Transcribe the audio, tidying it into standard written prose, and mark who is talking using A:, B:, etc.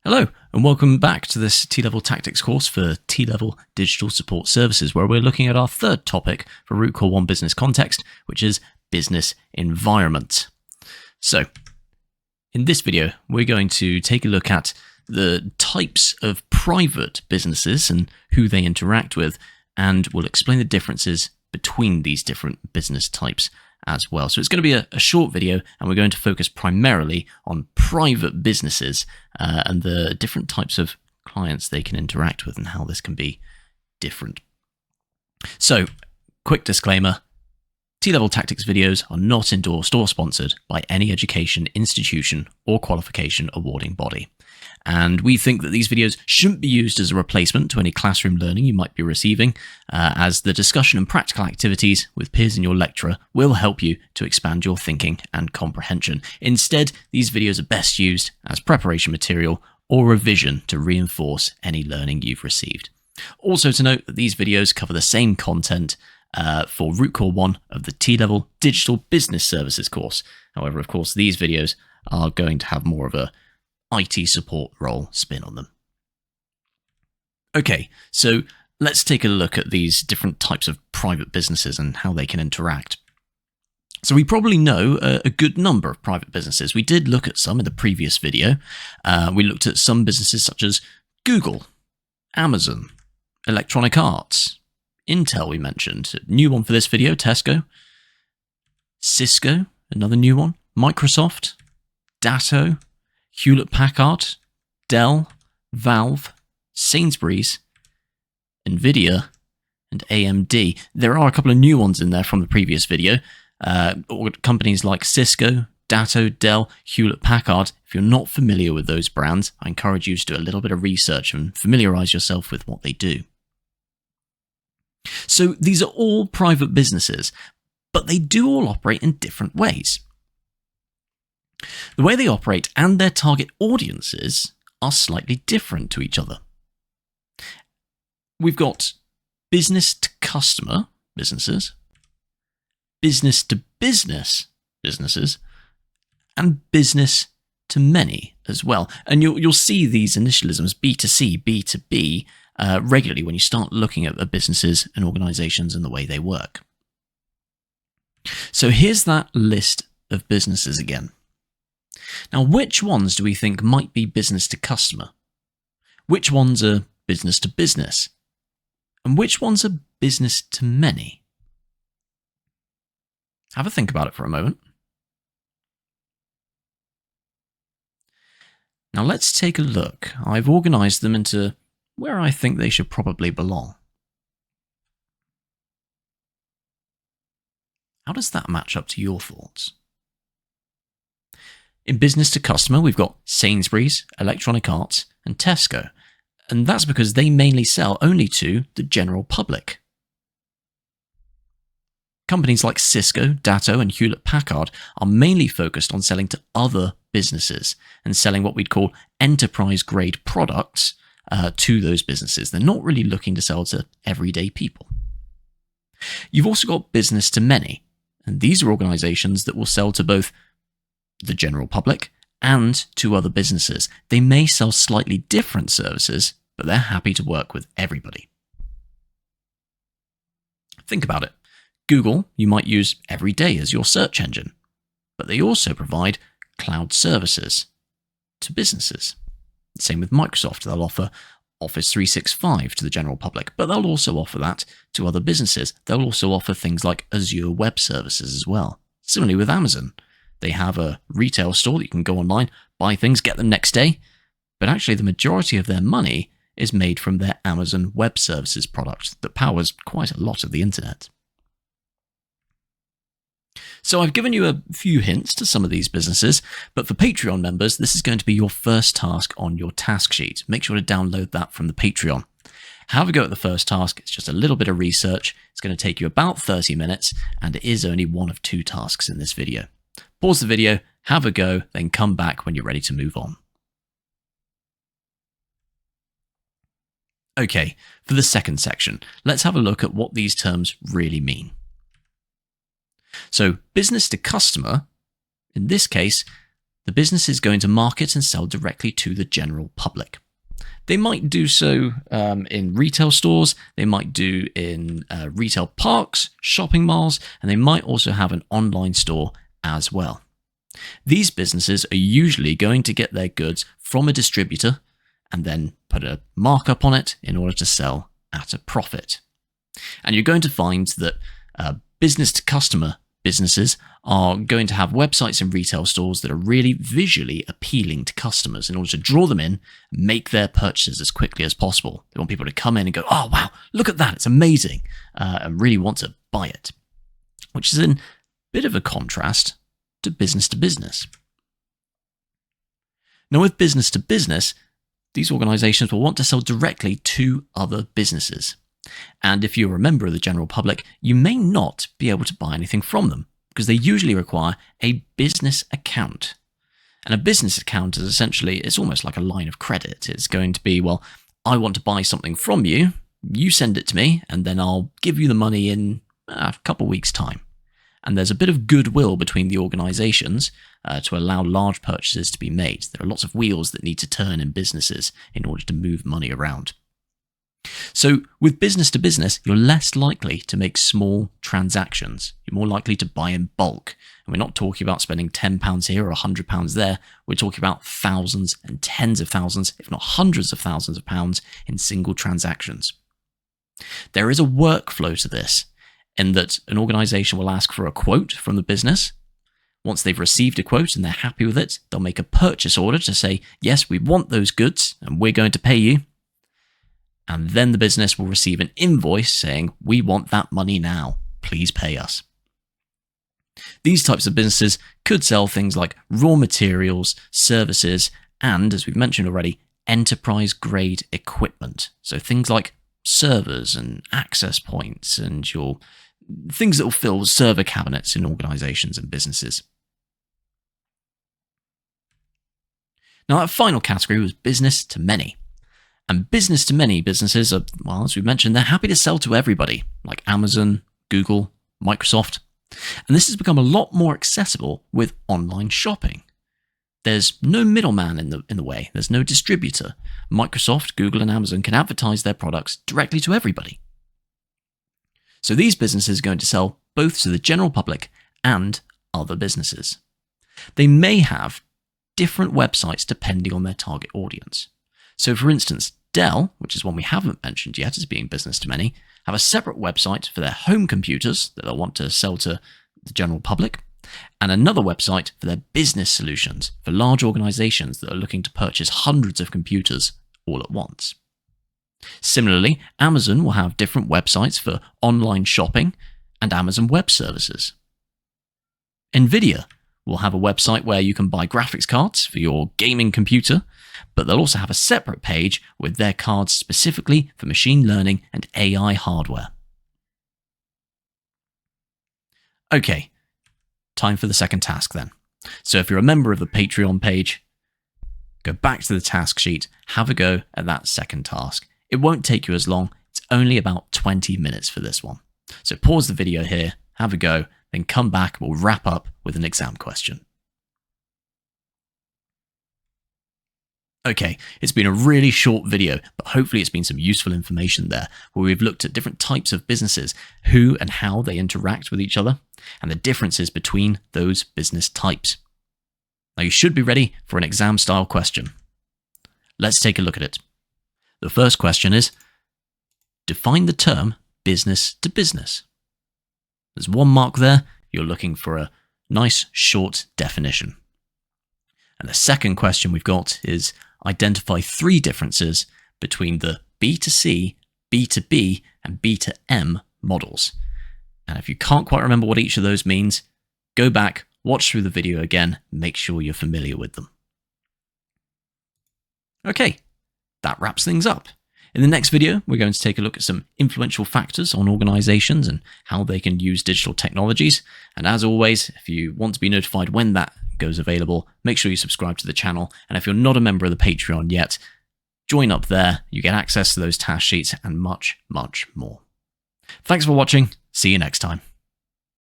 A: Hello, and welcome back to this T-Level Tactics course for T-Level Digital Support Services, where we're looking at our third topic for Root Core 1 business context, which is business environment. So, in this video, we're going to take a look at the types of private businesses and who they interact with, and we'll explain the differences between these different business types as well. So it's going to be a short video, and we're going to focus primarily on private businesses and the different types of clients they can interact with and how this can be different. So, quick disclaimer, T-Level Tactics videos are not endorsed or sponsored by any education institution or qualification awarding body. And we think that these videos shouldn't be used as a replacement to any classroom learning you might be receiving, as the discussion and practical activities with peers in your lecturer will help you to expand your thinking and comprehension. Instead, these videos are best used as preparation material or revision to reinforce any learning you've received. Also to note that these videos cover the same content for Root Core 1 of the T-Level Digital Business Services course. However, of course, these videos are going to have more of a IT support role spin on them. Okay, so let's take a look at these different types of private businesses and how they can interact. So we probably know a good number of private businesses. We did look at some in the previous video. We looked at some businesses such as Google, Amazon, Electronic Arts, Intel we mentioned, a new one for this video, Tesco, Cisco, another new one, Microsoft, Datto, Hewlett-Packard, Dell, Valve, Sainsbury's, Nvidia, and AMD. There are a couple of new ones in there from the previous video. Companies like Cisco, Datto, Dell, Hewlett-Packard. If you're not familiar with those brands, I encourage you to do a little bit of research and familiarize yourself with what they do. So these are all private businesses, but they do all operate in different ways. The way they operate and their target audiences are slightly different to each other. We've got business-to-customer businesses, business-to-business businesses, and business-to-many as well. And you'll see these initialisms, B2C, B2B, regularly when you start looking at the businesses and organizations and the way they work. So here's that list of businesses again. Now, which ones do we think might be business to customer? Which ones are business to business? And which ones are business to many? Have a think about it for a moment. Now, let's take a look. I've organized them into where I think they should probably belong. How does that match up to your thoughts? In business to customer, we've got Sainsbury's, Electronic Arts, and Tesco, and that's because they mainly sell only to the general public. Companies like Cisco, Datto, and Hewlett-Packard are mainly focused on selling to other businesses and selling what we'd call enterprise-grade products to those businesses. They're not really looking to sell to everyday people. You've also got business to many, and these are organizations that will sell to both the general public and to other businesses. They may sell slightly different services, but they're happy to work with everybody. Think about it. Google, you might use every day as your search engine, but they also provide cloud services to businesses. Same with Microsoft. They'll offer Office 365 to the general public, but they'll also offer that to other businesses. They'll also offer things like Azure Web Services as well. Similarly with Amazon. They have a retail store that you can go online, buy things, get them next day, but actually the majority of their money is made from their Amazon Web Services product that powers quite a lot of the internet. So I've given you a few hints to some of these businesses, but for Patreon members, this is going to be your first task on your task sheet. Make sure to download that from the Patreon. Have a go at the first task. It's just a little bit of research. It's going to take you about 30 minutes, and it is only one of two tasks in this video. Pause the video, have a go, then come back when you're ready to move on. Okay, for the second section, let's have a look at what these terms really mean. So, business to customer, in this case, the business is going to market and sell directly to the general public. They might do so in retail stores, they might do in retail parks, shopping malls, and they might also have an online store as well. These businesses are usually going to get their goods from a distributor and then put a markup on it in order to sell at a profit. And you're going to find that business-to-customer businesses are going to have websites and retail stores that are really visually appealing to customers in order to draw them in and make their purchases as quickly as possible. They want people to come in and go, oh, wow, look at that, it's amazing, and really want to buy it, which is in a bit of a contrast to business. Now, with business to business, these organizations will want to sell directly to other businesses. And if you're a member of the general public, you may not be able to buy anything from them because they usually require a business account. And a business account is essentially, it's almost like a line of credit. It's going to be, well, I want to buy something from you, you send it to me, and then I'll give you the money in a couple of weeks' time. And there's a bit of goodwill between the organizations to allow large purchases to be made. There are lots of wheels that need to turn in businesses in order to move money around. So with business to business, you're less likely to make small transactions. You're more likely to buy in bulk. And we're not talking about spending £10 here or £100 there. We're talking about thousands and tens of thousands, if not hundreds of thousands of pounds in single transactions. There is a workflow to this, in that an organization will ask for a quote from the business. Once they've received a quote and they're happy with it, they'll make a purchase order to say, yes, we want those goods and we're going to pay you. And then the business will receive an invoice saying, we want that money now, please pay us. These types of businesses could sell things like raw materials, services, and, as we've mentioned already, enterprise-grade equipment. So things like servers and access points and your things that will fill server cabinets in organizations and businesses. Now, that final category was business to many. And business to many businesses are, well, as we mentioned, they're happy to sell to everybody, like Amazon, Google, Microsoft. And this has become a lot more accessible with online shopping. There's no middleman in the way. There's no distributor. Microsoft, Google, and Amazon can advertise their products directly to everybody. So these businesses are going to sell both to the general public and other businesses. They may have different websites depending on their target audience. So for instance, Dell, which is one we haven't mentioned yet as being business to many, have a separate website for their home computers that they'll want to sell to the general public, and another website for their business solutions for large organizations that are looking to purchase hundreds of computers all at once. Similarly, Amazon will have different websites for online shopping and Amazon Web Services. Nvidia will have a website where you can buy graphics cards for your gaming computer, but they'll also have a separate page with their cards specifically for machine learning and AI hardware. Okay, time for the second task then. So if you're a member of the Patreon page, go back to the task sheet, have a go at that second task. It won't take you as long. It's only about 20 minutes for this one. So pause the video here, have a go, then come back and we'll wrap up with an exam question. Okay, it's been a really short video, but hopefully it's been some useful information there, where we've looked at different types of businesses, who and how they interact with each other, and the differences between those business types. Now you should be ready for an exam-style question. Let's take a look at it. The first question is, define the term business to business. There's 1 mark there. You're looking for a nice short definition. And the second question we've got is, identify 3 differences between the B2C, B2B, and B2M models. And if you can't quite remember what each of those means, go back, watch through the video again, make sure you're familiar with them. Okay, that wraps things up. In the next video, we're going to take a look at some influential factors on organizations and how they can use digital technologies. And as always, if you want to be notified when that goes available, make sure you subscribe to the channel. And if you're not a member of the Patreon yet, join up there. You get access to those task sheets and much, much more. Thanks for watching. See you next time.